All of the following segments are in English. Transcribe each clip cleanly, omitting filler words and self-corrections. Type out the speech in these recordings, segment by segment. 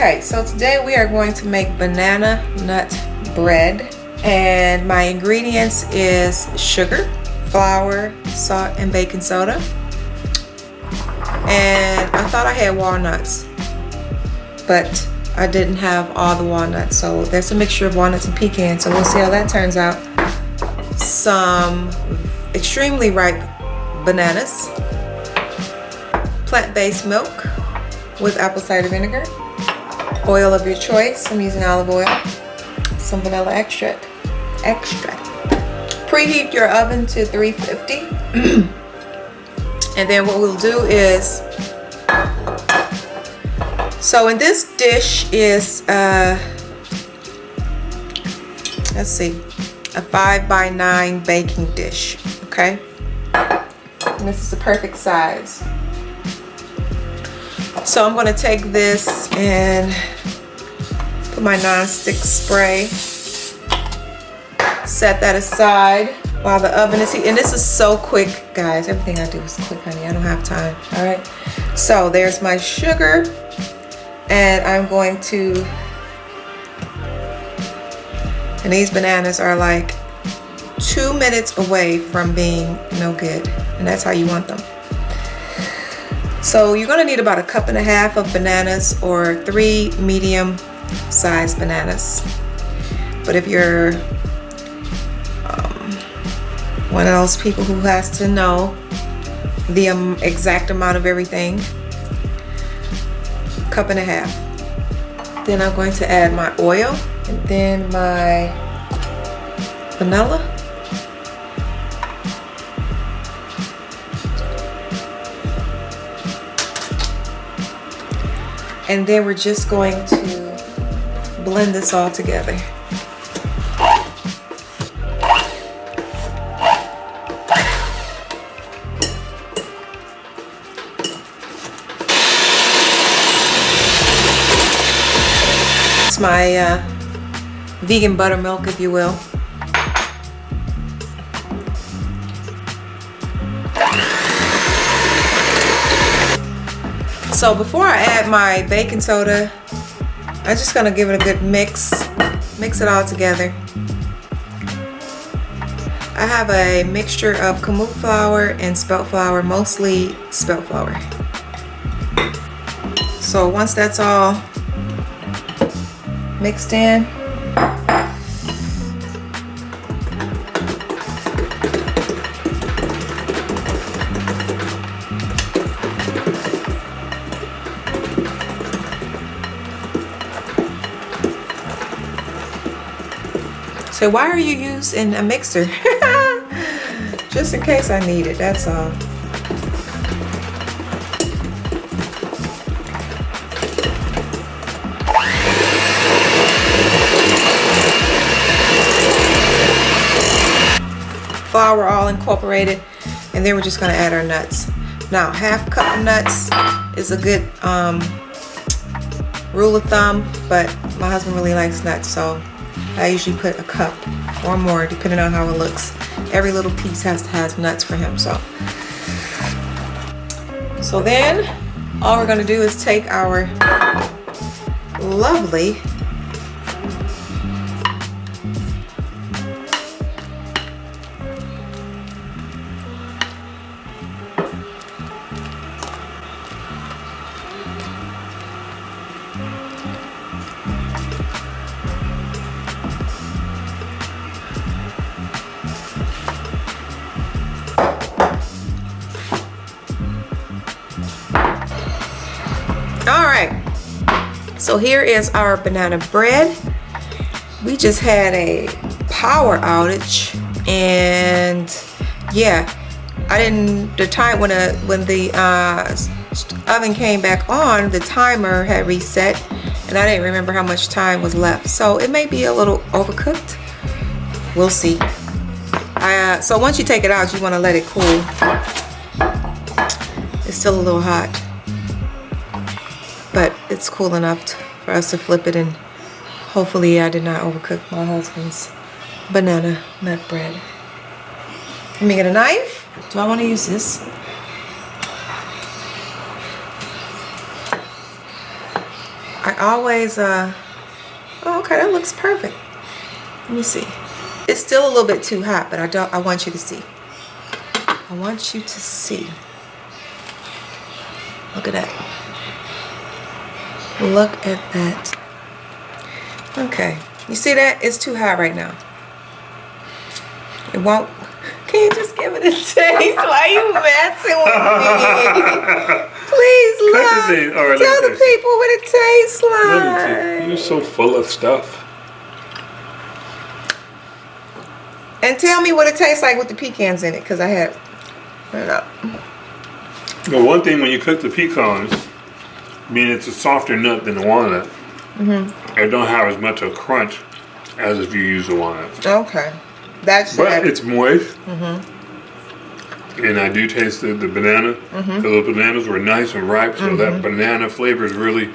Okay, so today we are going to make banana nut bread, and my ingredients is sugar, flour, salt, and baking soda. And I thought I had walnuts, but I didn't have all the walnuts, so there's a mixture of walnuts and pecans, so we'll see how that turns out. Some extremely ripe bananas, plant-based milk with apple cider vinegar, oil of your choice. I'm using olive oil, some vanilla extract. Preheat your oven to 350. And then what we'll do is, so in this dish is let's see, a 5x9 baking dish. Okay, and this is the perfect size. So I'm going to take this and put my non-stick spray, set that aside while the oven is heating. And this is so quick, guys. Everything I do is quick, honey. I don't have time. All right. So there's my sugar, and I'm going to, and these bananas are like 2 minutes away from being no good, and that's how you want them. So you're gonna need about 1.5 cups of bananas, or 3 medium-sized bananas. But if you're one of those people who has to know the exact amount of everything, 1.5 cups. Then I'm going to add my oil, and then my vanilla. And then we're just going to blend this all together. It's my vegan buttermilk, if you will. So before I add my baking soda, I'm just gonna give it a good mix it all together. I have a mixture of kamut flour and spelt flour, mostly spelt flour. So once that's all mixed in, so why are you using a mixer? Just in case I need it, that's all. Flour all incorporated, and then we're just gonna add our nuts. Now, 1/2 cup of nuts is a good rule of thumb, but my husband really likes nuts, so I usually put 1 cup or more, depending on how it looks. Every little piece has to have nuts for him. So then all we're gonna do is take our lovely So here is our banana bread. We just had a power outage, and yeah, the time when the oven came back on, the timer had reset, and I didn't remember how much time was left. So it may be a little overcooked. We'll see. So once you take it out, you want to let it cool. It's still a little hot, but it's cool enough for us to flip it, and hopefully I did not overcook my husband's banana nut bread. Let me get a knife. Do I want to use this? I always, oh, okay, that looks perfect. Let me see. It's still a little bit too hot, but I want you to see. I want you to see. Look at that. Look at that. Okay. You see that? It's too hot right now. It won't. Can you just give it a taste? Why are you messing with me? Please, look. All right, tell the people what it tastes like. You're so full of stuff. And tell me what it tastes like with the pecans in it, because I had it up. Well, one thing when you cook the pecans, being it's a softer nut than the walnut, it don't have as much of a crunch as if you use the walnut. Okay. But it's moist. And I do taste the banana. The bananas were nice and ripe, so that banana flavor is really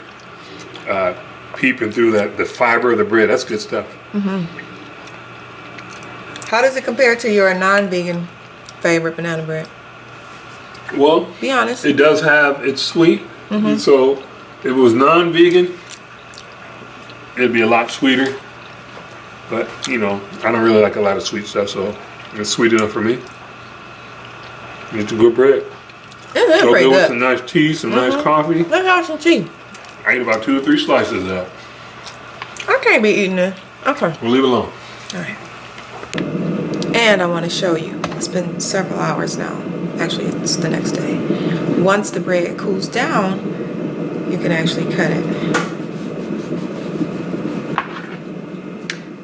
peeping through the fiber of the bread. That's good stuff. How does it compare to your non-vegan favorite banana bread? Well, be honest. It does have, it's sweet. So if it was non-vegan, it'd be a lot sweeter. But, you know, I don't really like a lot of sweet stuff, so it's sweet enough for me. It's a good bread. It's so pretty good. With some nice tea, some nice coffee. Let's have some tea. I ate about 2 or 3 slices of that. I can't be eating it. Okay. We'll leave it alone. All right. And I want to show you. It's been several hours now. Actually, it's the next day. Once the bread cools down, you can actually cut it.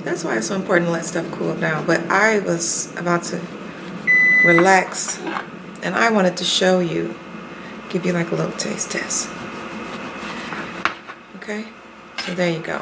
That's why it's so important to let stuff cool down. But I was about to relax, and I wanted to show you, give you like a little taste test. Okay? So there you go.